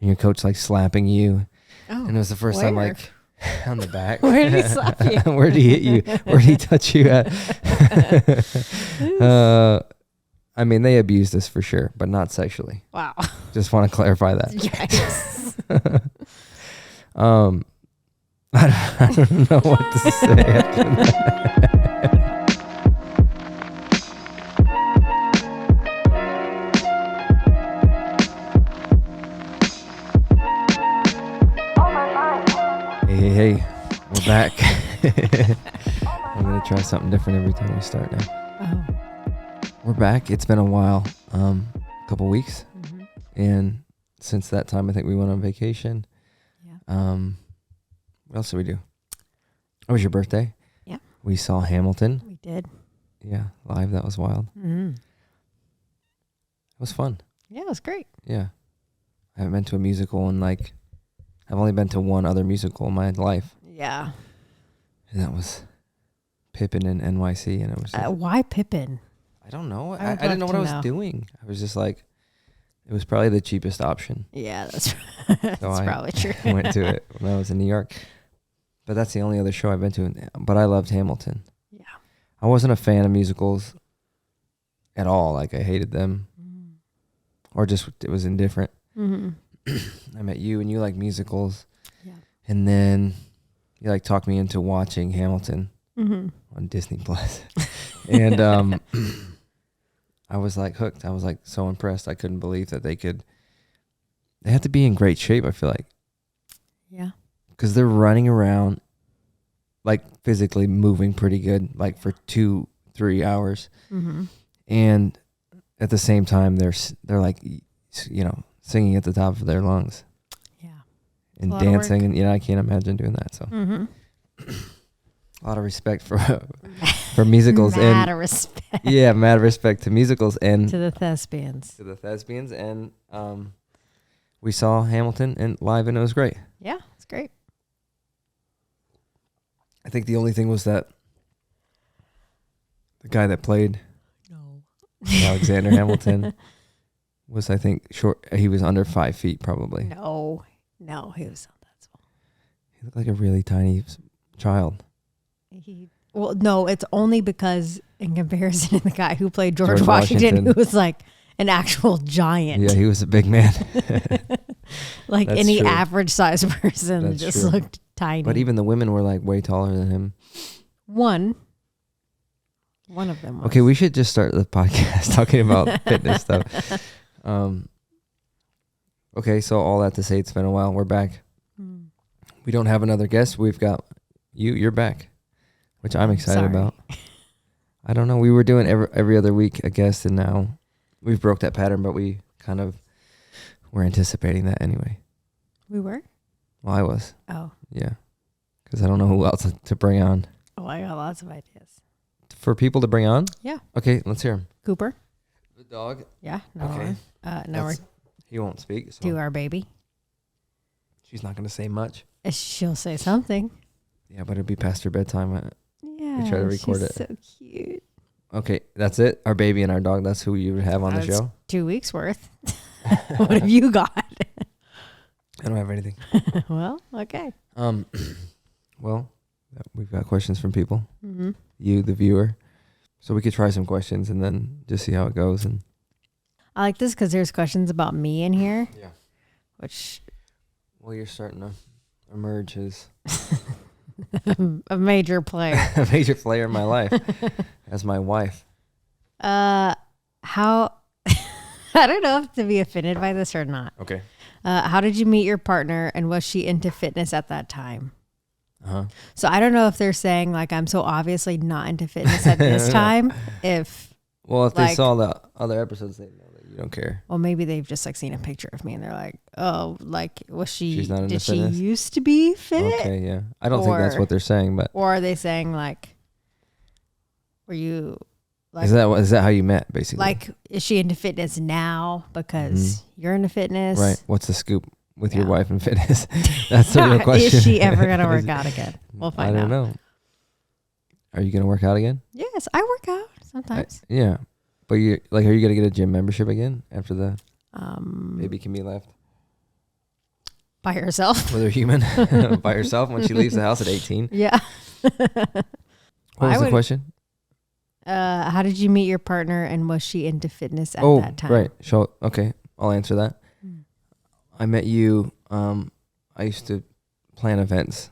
and your coach like slapping you. Oh, And it was the first time like on the back. Where did he slap you? Where did he hit you? Where did he touch you at? I mean, they abused us for sure, but not sexually. Wow. Just want to clarify that. Yes. I don't know what to say after that. Hey, we're back. I'm going to try something different every time we start now. Oh. We're back. It's been a while, a couple weeks. Mm-hmm. And since that time, I think we went on vacation. Yeah. What else did we do? It was your birthday. Yeah. We saw Hamilton. We did. Yeah, live. That was wild. Mm-hmm. It was fun. Yeah, it was great. Yeah. I haven't been to a musical in like, I've only been to one other musical in my life. Yeah. And that was Pippin in NYC. And it was just, Why Pippin? I don't know. I would I didn't know love what I to was know. doing. I was just like, it was probably the cheapest option. Yeah, that's So I probably true. went to it when I was in New York. But that's the only other show I've been to. But I loved Hamilton. Yeah. I wasn't a fan of musicals at all. Like, I hated them. Mm-hmm. Or just, it was indifferent. Mm-hmm. I met you, and you like musicals. Yeah. And then you like talked me into watching Hamilton Mm-hmm. on Disney Plus. And I was like hooked. I was like so impressed. I couldn't believe that they had to be in great shape, I feel like. Yeah. Because they're running around, like physically moving pretty good, like for 2-3 hours. Mm-hmm. And at the same time, they're like, you know, singing at the top of their lungs. Yeah. And a lot of dancing. work. And, you know, I can't imagine doing that. So Mm-hmm. a lot of respect for musicals. Mad and respect yeah, mad respect to musicals and to the thespians. to the thespians. And we saw Hamilton and live, and it was great. Yeah, it's great. I think the only thing was that the guy that played Alexander Hamilton was, I think, short. He was under 5 feet, probably. No, he was not that small. He looked like a really tiny child. Well, no, it's only because in comparison to the guy who played George George Washington, Washington. who was like an actual giant. Yeah, he was a big man. Like That's any true. average sized person That's just true. looked tiny. But even the women were like way taller than him. One of them was. Okay, we should just start the podcast talking about fitness stuff. Okay, so all that to say, it's been a while. We're back. Mm. We don't have another guest. We've got you. You're back, which I'm excited Sorry. about. I don't know. We were doing every other week a guest, and now we've broke that pattern, but we kind of were anticipating that anyway. We were? Well, I was. Oh. Yeah, because I don't know who else to bring on. Oh, I got lots of ideas. For people to bring on? Yeah. Okay, let's hear him. Cooper? The dog. Yeah. No. Okay. Now we're He won't speak. So to our baby. she's not going to say much. She'll say something. Yeah, but it'll be past her bedtime. Yeah. try to record she's it. so cute. Okay, that's it. Our baby and our dog. That's who you would have on the That's show. 2 weeks worth. What have you got? I don't have anything. Well, okay. Well, we've got questions from people. Mm-hmm. You, the viewer. So we could try some questions and then just see how it goes. And I like this because there's questions about me in here. yeah. Which Well, you're starting to emerge as a major player. a major player in my life as my wife. How I don't know if to be offended by this or not. Okay. How did you meet your partner, and was she into fitness at that time? Uh-huh. So I don't know if they're saying like I'm so obviously not into fitness at this time. If Well, if they Like- saw the other episodes, they know that you don't care. well, maybe they've just like seen a picture of me and they're like, oh, like was she? She's not into did she fitness? used to be fit? Okay, yeah. I don't think that's Or- what they're saying, but Or are they saying like, were you like is that how you met, basically? like is she into fitness now because you're into fitness? Right. What's the scoop with your Yeah. wife in fitness? That's the real question. Is she ever gonna work out again? We'll find I out. don't know. Are you gonna work out again? Yes, I work out sometimes. Yeah. But are you gonna get a gym membership again after the Um, baby can be left? by herself. with her human by herself when she leaves the house at 18. Yeah. What was the question? How did you meet your partner, and was she into fitness at that time? Right. So, okay, I'll answer that. I met you. I used to plan events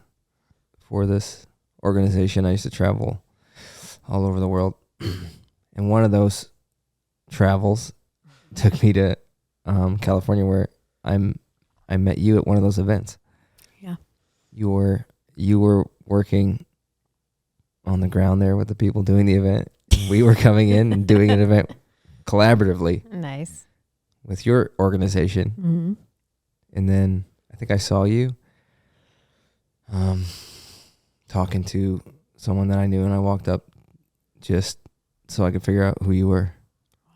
for this organization. I used to travel all over the world. And one of those travels took me to California, where I met you at one of those events. Yeah. You were working on the ground there with the people doing the event. We were coming in and doing an event collaboratively. Nice. With your organization. Mm-hmm. And then I think I saw you talking to someone that I knew, and I walked up just so I could figure out who you were.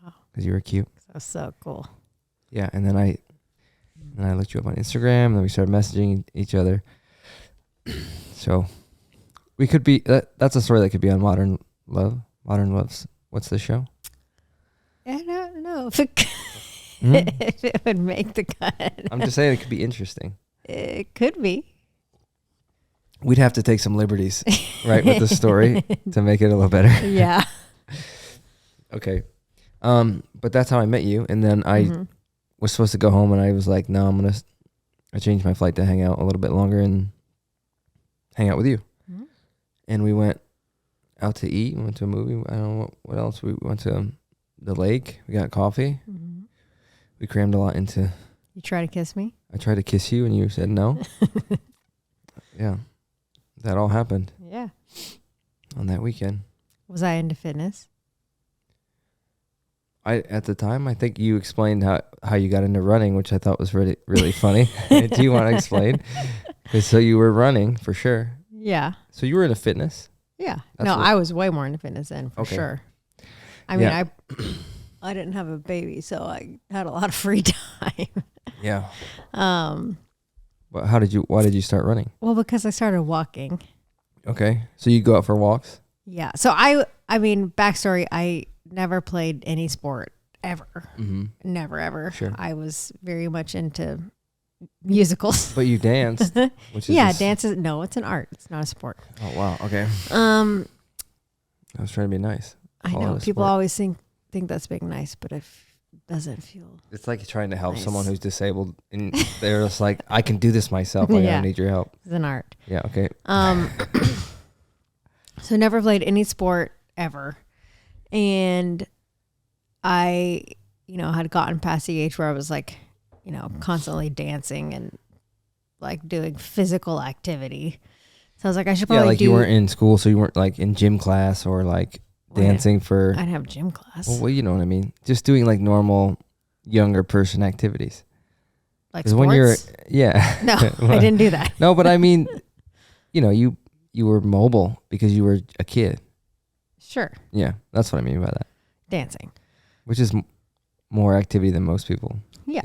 Wow. Because you were cute. That's so cool. Yeah, and then I looked you up on Instagram, and then we started messaging each other. So we could be, that's a story that could be on Modern Loves. What's the show? I don't know if it would make the cut. I'm just saying it could be interesting. It could be. We'd have to take some liberties, right, with the story to make it a little better. Yeah. Okay. But that's how I met you. And then I was supposed to go home, and I was like, no, I changed my flight to hang out a little bit longer and hang out with you. Mm-hmm. And we went out to eat. We went to a movie. I don't know what else. We went to the lake. We got coffee. Mm-hmm. We crammed a lot into. You try to kiss me? I tried to kiss you, and you said no. Yeah. That all happened. Yeah. On that weekend. Was I into fitness? At the time, I think you explained how you got into running, which I thought was really, really funny. Do you want to explain? So you were running for sure. Yeah. So you were into fitness? Yeah. I was way more into fitness then, for sure. I mean, I didn't have a baby, so I had a lot of free time. Yeah. But why did you start running? Well, because I started walking. Okay. So you go out for walks? Yeah. So I mean, backstory, I never played any sport ever. Mm-hmm. Never, ever. Sure. I was very much into musicals. But you danced. Which is dance is, no, it's an art. It's not a sport. Oh, wow. Okay. I was trying to be nice. I know. People always think that's being nice, but it doesn't feel. It's like trying to help nice. Someone who's disabled, and they're just like, I can do this myself. I don't need your help. It's an art. Yeah. Okay. So never played any sport ever. And I, had gotten past the age where I was like, constantly dancing and like doing physical activity. So I was like, I should probably you weren't in school, so you weren't like in gym class or like dancing for. I didn't have gym class. Well, you know what I mean. Just doing like normal younger person activities. Like sports? When you're, No, I didn't do that. No, but I mean, you were mobile because you were a kid. Sure. Yeah, that's what I mean by that. Dancing. Which is more activity than most people. Yeah.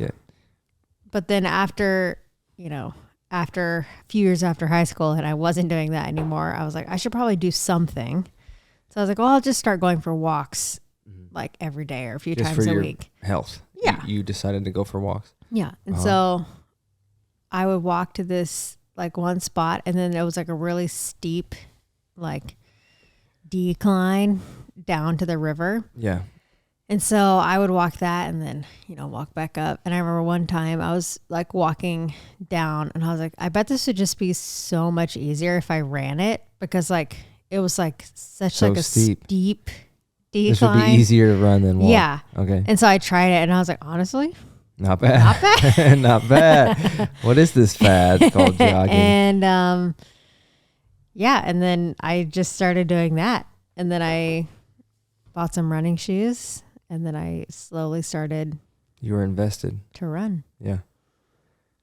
But then after a few years after high school, and I wasn't doing that anymore, I was like, I should probably do something. So I was like, well, I'll just start going for walks like every day or a few times a week. Health. Yeah. You decided to go for walks. Yeah. And so I would walk to this like one spot, and then there was like a really steep like decline down to the river. Yeah. And so I would walk that and then, walk back up. And I remember one time I was like walking down, and I was like, I bet this would just be so much easier if I ran it, because like it was like such like a steep decline. This would be easier to run than walk. Yeah. Okay. And so I tried it, and I was like, honestly, not bad. Not bad. Not bad. What is this fad called jogging? And and then I just started doing that. And then I bought some running shoes, and then I slowly started. You were invested. To run. Yeah.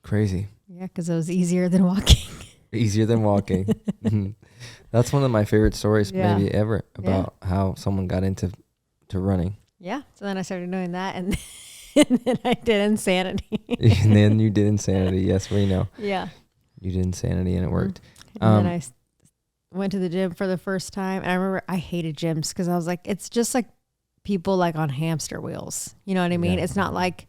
Crazy. Yeah, because it was easier than walking. Easier than walking. That's one of my favorite stories maybe ever about how someone got into running. Yeah. So then I started doing that, and then I did Insanity. And then you did Insanity. Yes, we know. Yeah. You did Insanity, and it worked. And then I went to the gym for the first time. And I remember I hated gyms because I was like, it's just like people like on hamster wheels. You know what I mean? Yeah. It's not like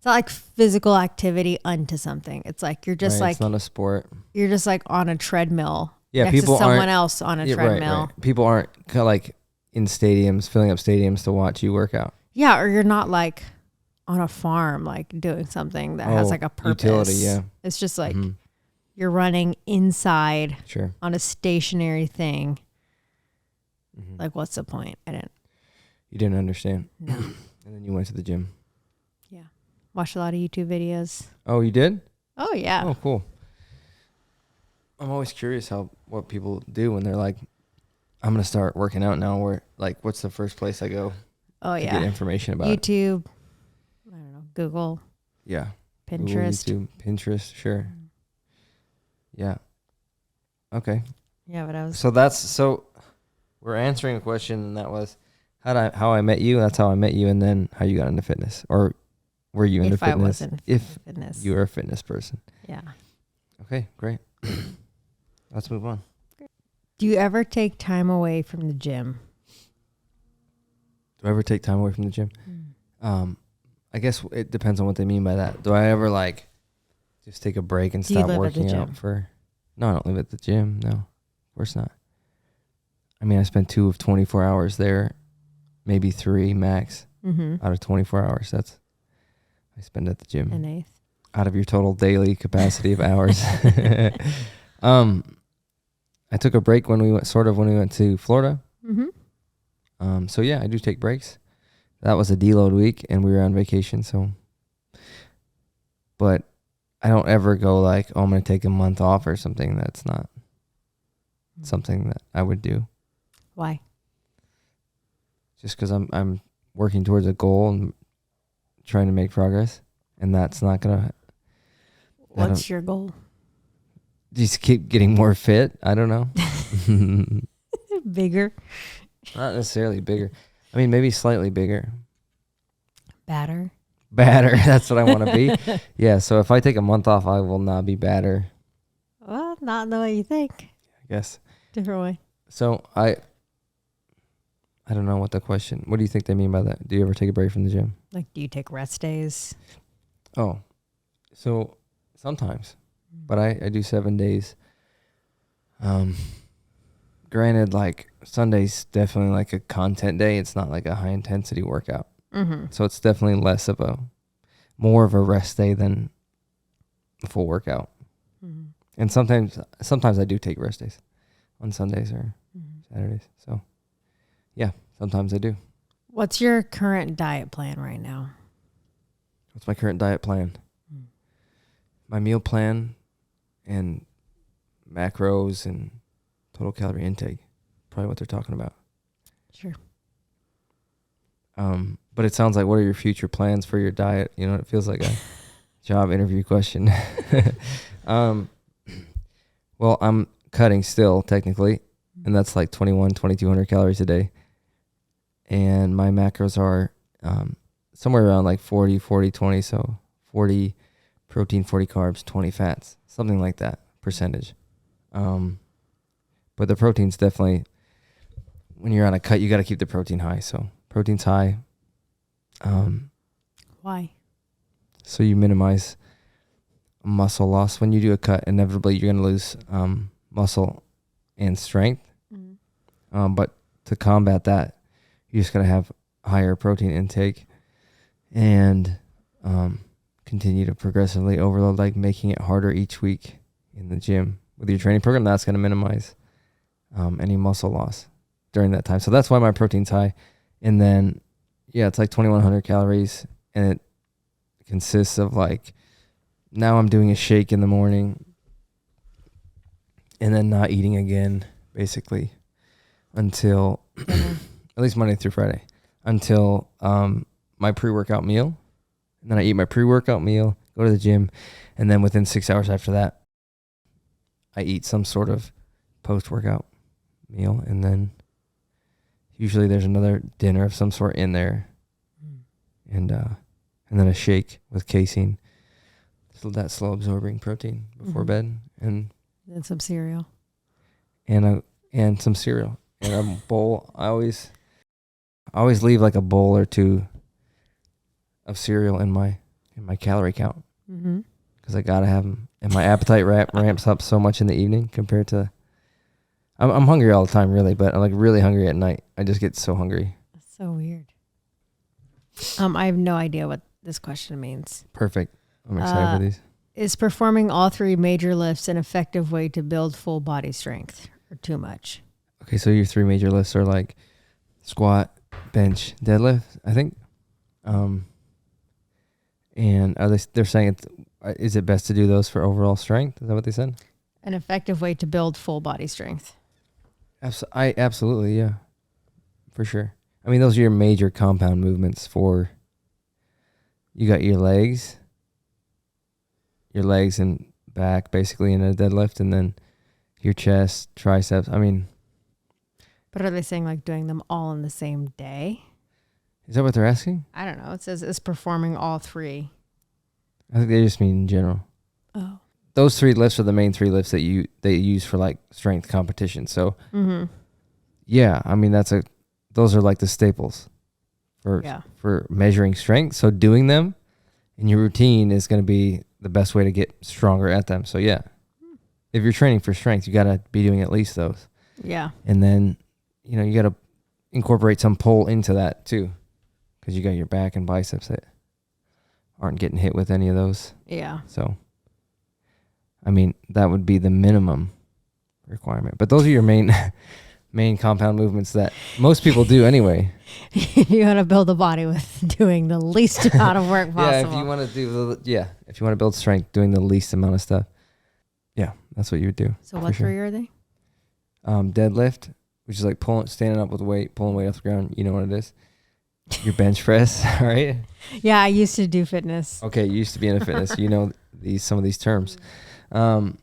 It's not like physical activity unto something. It's like you're just it's not a sport. You're just like on a treadmill. Yeah, next people to someone aren't, else on a treadmill. Right. People aren't like in stadiums, filling up stadiums to watch you work out. Yeah, or you're not like on a farm, like doing something that has like a purpose. Utility, yeah. It's just like you're running inside on a stationary thing. Like, what's the point? You didn't understand. No. And then you went to the gym. Yeah. Watched a lot of YouTube videos. Oh, you did? Oh, yeah. Oh, cool. I'm always curious what people do when they're like, I'm going to start working out now. Where, like, what's the first place I go to get information about YouTube. I don't know. Google. Yeah. Pinterest. Google, YouTube, Pinterest. Sure. Yeah. Okay. Yeah, but So we're answering a question, and that was how I met you. That's how I met you, and then how you got into fitness, or were you into fitness? If fitness, you were a fitness person. Yeah. Okay, great. Let's move on. Do you ever take time away from the gym? Do I ever take time away from the gym? I guess it depends on what they mean by that. Do I ever like just take a break and stop working out for? No, I don't live at the gym. No, of course not. I mean, I spent 2 of 24 hours there, maybe 3 max out of 24 hours. I spend at the gym. An eighth. Out of your total daily capacity of hours. I took a break when we went to Florida. So yeah, I do take breaks. That was a deload week and we were on vacation. But I don't ever go like, oh, I'm going to take a month off or something. That's not something that I would do. Why? Just because I'm working towards a goal and trying to make progress, and that's not gonna. What's your goal? Just keep getting more fit. I don't know. Bigger. Not necessarily bigger. I mean, maybe slightly bigger. Badder. That's what I want to be. Yeah. So if I take a month off, I will not be badder. Well, not the way you think. I guess. Different way. So I don't know what the question. What do you think they mean by that? Do you ever take a break from the gym? Like, do you take rest days? Oh, so sometimes, but I do 7 days. Granted, like Sunday's definitely like a content day. It's not like a high intensity workout. So it's definitely more of a rest day than a full workout. And sometimes I do take rest days on Sundays or Saturdays. So yeah, sometimes I do. What's your current diet plan right now? What's my current diet plan? My meal plan and macros and total calorie intake. Probably what they're talking about. Sure. But it sounds like, what are your future plans for your diet? You know, it feels like a job interview question. Well, I'm cutting still technically, and that's like 2,200 calories a day. And my macros are somewhere around like 40, 20. So 40 protein, 40 carbs, 20 fats, something like that percentage. But the protein's definitely, when you're on a cut, you got to keep the protein high. So protein's high. Why? So you minimize muscle loss. When you do a cut, inevitably you're going to lose muscle and strength. But to combat that, you just got to have higher protein intake and continue to progressively overload, like making it harder each week in the gym with your training program. That's going to minimize any muscle loss during that time. So that's why my protein's high. And then, yeah, it's like 2,100 calories, and it consists of like, now I'm doing a shake in the morning and then not eating again, basically, until at least Monday through Friday, until my pre-workout meal. And then I eat my pre-workout meal, go to the gym, and then within 6 hours after that, I eat some sort of post-workout meal, and then usually there's another dinner of some sort in there, and then a shake with casein, so that slow absorbing protein before bed, and some cereal, and some cereal, and a bowl. I always leave like a bowl or two of cereal in my and my calorie count. Mm-hmm. Because I gotta have them, and my appetite ramps up so much in the evening compared to. I'm hungry all the time, really, but I'm like really hungry at night. I just get so hungry. That's so weird. I have no idea what this question means. Perfect. I'm excited for these. Is performing all 3 major lifts an effective way to build full body strength, or too much? Okay, so your 3 major lifts are like squat, bench, deadlift, I think. And they're saying is it best to do those for overall strength? Is that what they said? An effective way to build full body strength. Absolutely, yeah, for sure. I mean, those are your major compound movements for. You got your legs and back basically in a deadlift, and then your chest, triceps. I mean, but are they saying like doing them all in the same day? Is that what they're asking? I don't know. It says is performing all 3. I think they just mean in general. Oh. Those 3 lifts are the main 3 lifts that they use for like strength competition. So, yeah, I mean those are like the staples for measuring strength. So doing them in your routine is going to be the best way to get stronger at them. So yeah, if you're training for strength, you got to be doing at least those. Yeah. And then, you got to incorporate some pull into that too, because you got your back and biceps that aren't getting hit with any of those. Yeah. So, I mean, that would be the minimum requirement. But those are your main compound movements that most people do anyway. You want to build a body with doing the least amount of work possible. Yeah, if you want to build strength, doing the least amount of stuff. Yeah, that's what you would do. So what 3 are they? Deadlift, which is like standing up with weight, pulling weight off the ground. You know what it is? Your bench press, right? Yeah, I used to do fitness. Okay, you used to be in a fitness. You know some of these terms. And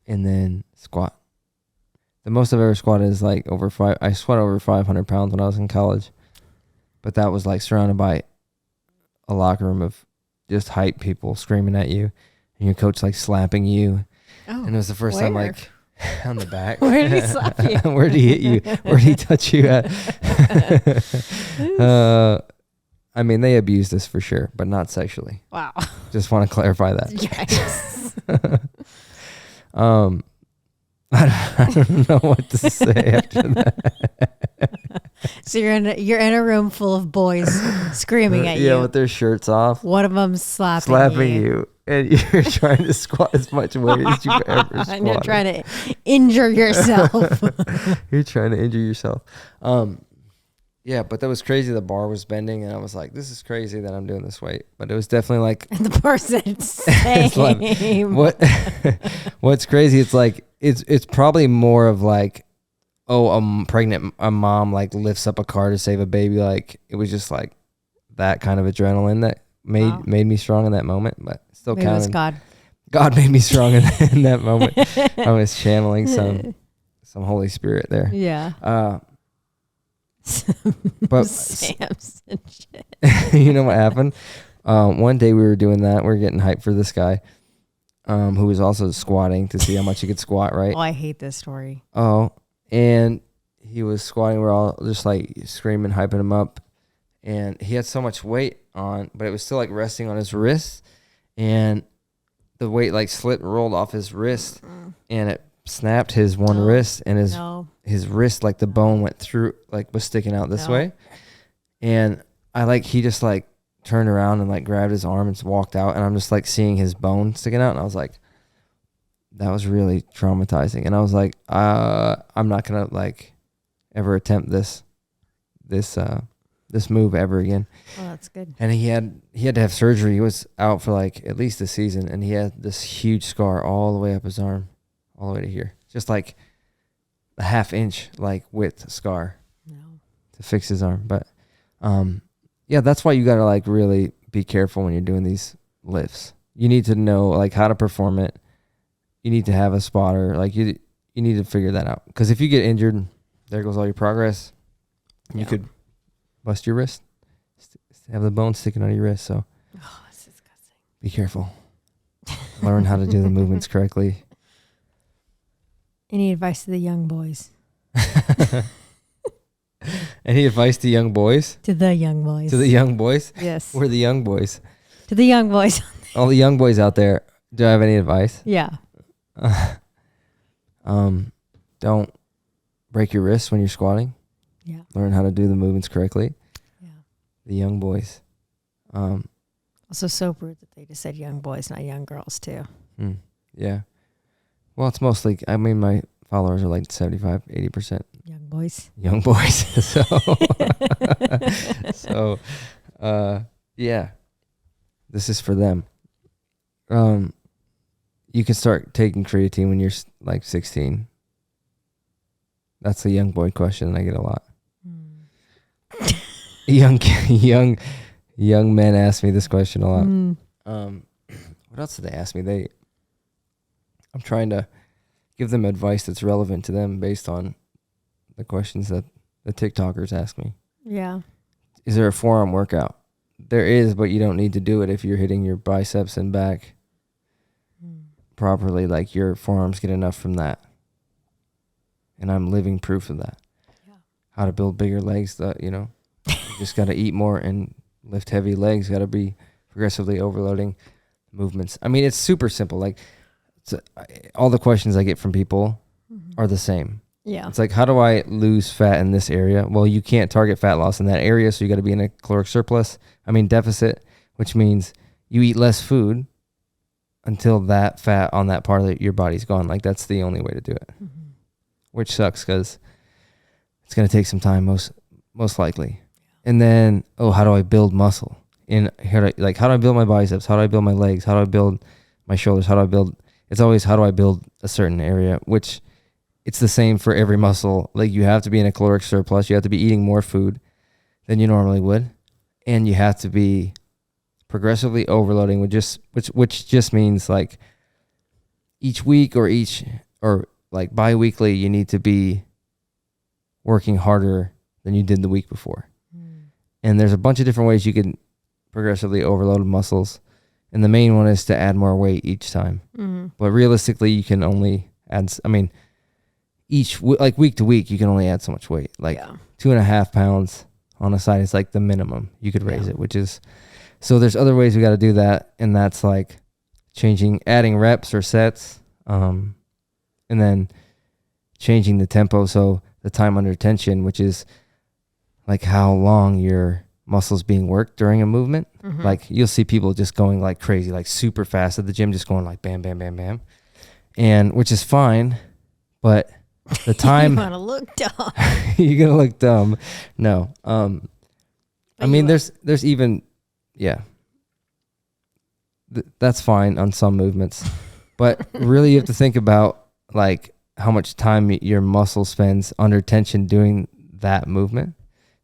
then squat. The most I've ever squatted is like I squat over 500 pounds when I was in college. But that was like surrounded by a locker room of just hype people screaming at you. And your coach like slapping you. Oh, and it was the first time like on the back. Where did he slap you? Where did he hit you? Where did he touch you at? I mean, they abused us for sure, but not sexually. Wow. Just want to clarify that. Yes. I don't know what to say after that. So you're in a room full of boys screaming at you. Yeah, with their shirts off. One of them slapping you. And you're trying to squat as much weight as you've ever squatted. And you're trying to injure yourself. You're trying to injure yourself. Yeah, but that was crazy. The bar was bending, and I was like, this is crazy that I'm doing this weight. But it was definitely like... And the bar said same. What's crazy, it's like, it's probably more of like, a mom like lifts up a car to save a baby. Like, it was just like that kind of adrenaline that made me strong in that moment, but still Maybe counting. It was God. God made me strong in that moment. I was channeling some Holy Spirit there. Yeah. But Samson shit. You know what happened? One day we were doing that. We were getting hyped for this guy, who was also squatting to see how much he could squat, right? Oh, I hate this story. Oh, and he was squatting. We're all just like screaming, hyping him up. And he had so much weight on, but it was still like resting on his wrist. And the weight like rolled off his wrist, and it snapped his one wrist, and his wrist, like the bone went through, like was sticking out this way. And he just like turned around and like grabbed his arm and walked out, and I'm just like seeing his bone sticking out, and I was like, that was really traumatizing. And I was like, I'm not gonna like ever attempt this move ever again. Oh, that's good. And he had to have surgery. He was out for like at least a season, and he had this huge scar all the way up his arm, all the way to here, just like a 1/2 inch like width scar to fix his arm. But yeah, that's why you gotta like really be careful when you're doing these lifts. You need to know like how to perform it. You need to have a spotter. Like you need to figure that out, because if you get injured, there goes all your progress. You could bust your wrist, have the bone sticking out of your wrist. So that's disgusting. Be careful. Learn how to do the movements correctly. Any advice to the young boys? Any advice to young boys? To the young boys. To the young boys? Yes. We're the young boys. To the young boys. All the young boys out there, do I have any advice? Yeah. Don't break your wrists when you're squatting. Yeah. Learn how to do the movements correctly. Yeah. The young boys. Also so rude that they just said young boys, not young girls too. Yeah. Well, it's mostly, I mean, my followers are like 75, 80% Young boys. young boys. So, yeah, this is for them. You can start taking creatine when you're like 16. That's a young boy question I get a lot. Young men ask me this question a lot. What else did they ask me? I'm trying to give them advice that's relevant to them based on the questions that the TikTokers ask me. Yeah. Is there a forearm workout? There is, but you don't need to do it if you're hitting your biceps and back properly. Like your forearms get enough from that. And I'm living proof of that. Yeah. How to build bigger legs, you just got to eat more and lift heavy legs. Got to be progressively overloading movements. I mean, it's super simple. Like all the questions I get from people are the same. Yeah. It's like, how do I lose fat in this area? Well, you can't target fat loss in that area, so you got to be in a caloric deficit, which means you eat less food until that fat on that part of your body's gone. Like that's the only way to do it, which sucks because it's going to take some time, most likely. And then, how do I build muscle? How do I build my biceps? How do I build my legs? How do I build my shoulders? It's always, how do I build a certain area, which it's the same for every muscle. Like you have to be in a caloric surplus. You have to be eating more food than you normally would. And you have to be progressively overloading, which just means like each week or like bi-weekly, you need to be working harder than you did the week before. And there's a bunch of different ways you can progressively overload muscles. And the main one is to add more weight each time. But realistically, you can only add, week to week, you can only add so much weight. Like 2.5 pounds on a side is like the minimum you could raise it, which is, so there's other ways we got to do that. And that's like adding reps or sets, and then changing the tempo. So the time under tension, which is like how long your muscles being worked during a movement. Like you'll see people just going like crazy, like super fast at the gym, just going like bam, bam, bam, bam. And which is fine, but the time you want to look dumb. you're going to look dumb. No. I mean, there's even, that's fine on some movements, but really you have to think about like how much time your muscle spends under tension doing that movement.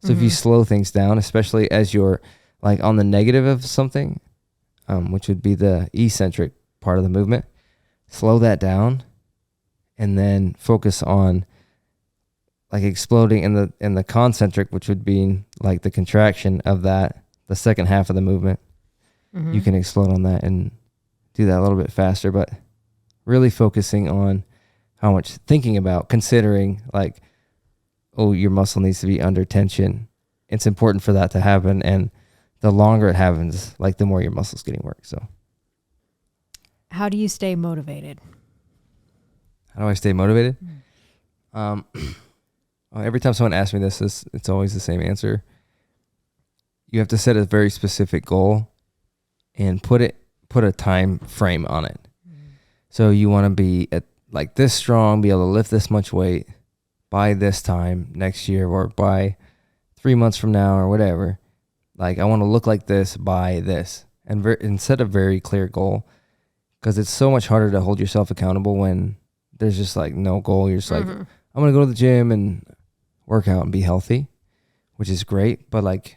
So if you slow things down, especially as you're like on the negative of something, which would be the eccentric part of the movement, slow that down and then focus on like exploding in the concentric, which would be like the contraction of that, the second half of the movement. You can explode on that and do that a little bit faster, but really focusing on how much considering like, your muscle needs to be under tension. It's important for that to happen. And the longer it happens, like the more your muscle's getting worked. So how do you stay motivated? How do I stay motivated? Every time someone asks me this, it's always the same answer. You have to set a very specific goal and put a time frame on it. So you want to be at like this strong, be able to lift this much weight by this time next year or by 3 months from now or whatever. Like I want to look like this by this, and set a very clear goal, because it's so much harder to hold yourself accountable when there's just like no goal. You're just like, I'm going to go to the gym and work out and be healthy, which is great. But like,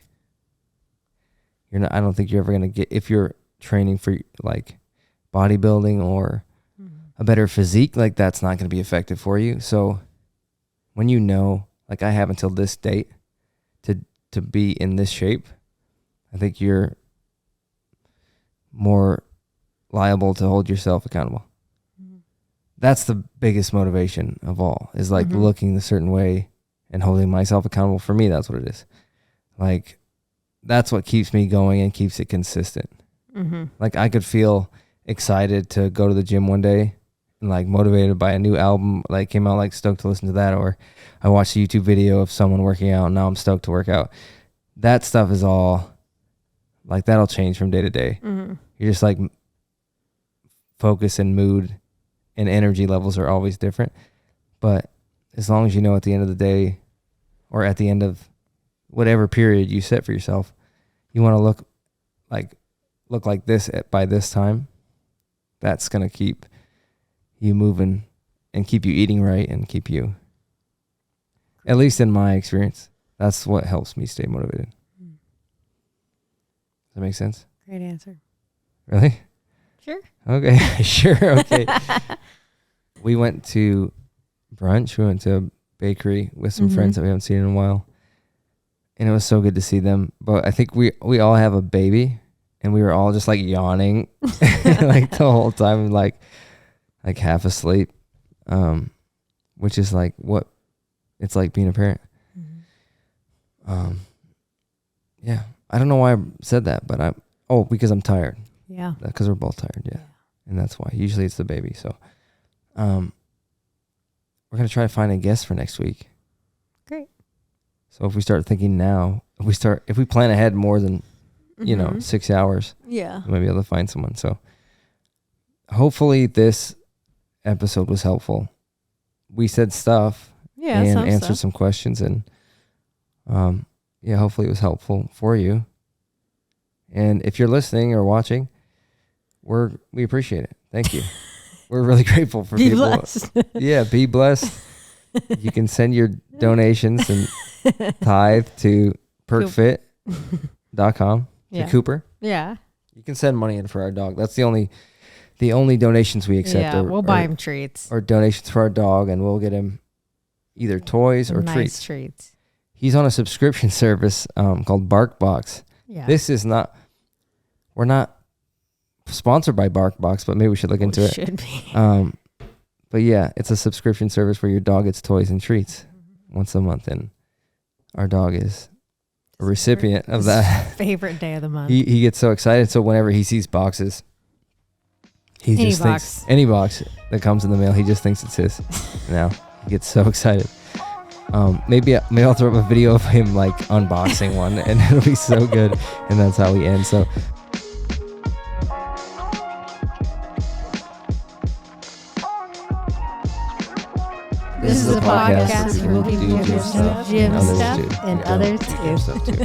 I don't think you're ever going to get, if you're training for like bodybuilding or a better physique, like that's not going to be effective for you. So when like I have until this date to be in this shape, I think you're more liable to hold yourself accountable. That's the biggest motivation of all, is like looking a certain way and holding myself accountable. For me, that's what it is. Like, that's what keeps me going and keeps it consistent. Mm-hmm. Like I could feel excited to go to the gym one day and like motivated by a new album like came out, like stoked to listen to that, or I watched a YouTube video of someone working out and now I'm stoked to work out. That stuff is all like that'll change from day to day. Mm-hmm. You're just like focus and mood and energy levels are always different. But as long as you know at the end of the day or at the end of whatever period you set for yourself, you want to look like this by this time, that's going to keep you moving and keep you eating right and keep you, at least in my experience, that's what helps me stay motivated. Does that make sense? Great answer. Really? Sure. Okay. Sure. Okay. We went to brunch. We went to a bakery with some friends that we haven't seen in a while. And it was so good to see them. But I think we all have a baby and we were all just like yawning like the whole time, like half asleep. Which is like what it's like being a parent. Yeah. I don't know why I said that, but because I'm tired. Yeah. Because we're both tired, yeah. And that's why. Usually it's the baby. So we're going to try to find a guest for next week. Great. So if we start thinking now, if we plan ahead more than, 6 hours, yeah, we might be able to find someone. So hopefully this episode was helpful. We said stuff and answered some questions, and hopefully it was helpful for you. And if you're listening or watching, we appreciate it. Thank you. We're really grateful for people. Blessed. Yeah, be blessed. You can send your donations and tithe to Perkfitt.com. Yeah. Cooper. Yeah. You can send money in for our dog. That's the only donations we accept. Yeah, we'll buy him treats. Or donations for our dog, and we'll get him either toys or nice treats. He's on a subscription service called BarkBox. Yeah. We're not sponsored by BarkBox, but maybe we should look into it. Should be. But yeah, it's a subscription service where your dog gets toys and treats once a month, and our dog is a recipient of that. Favorite day of the month. He gets so excited. So whenever he sees boxes, thinks any box that comes in the mail, he just thinks it's his. Now he gets so excited. Maybe I'll throw up a video of him like unboxing one, and it'll be so good. And that's how we end. So. This is a podcast where people do gym stuff and others do. Stuff too.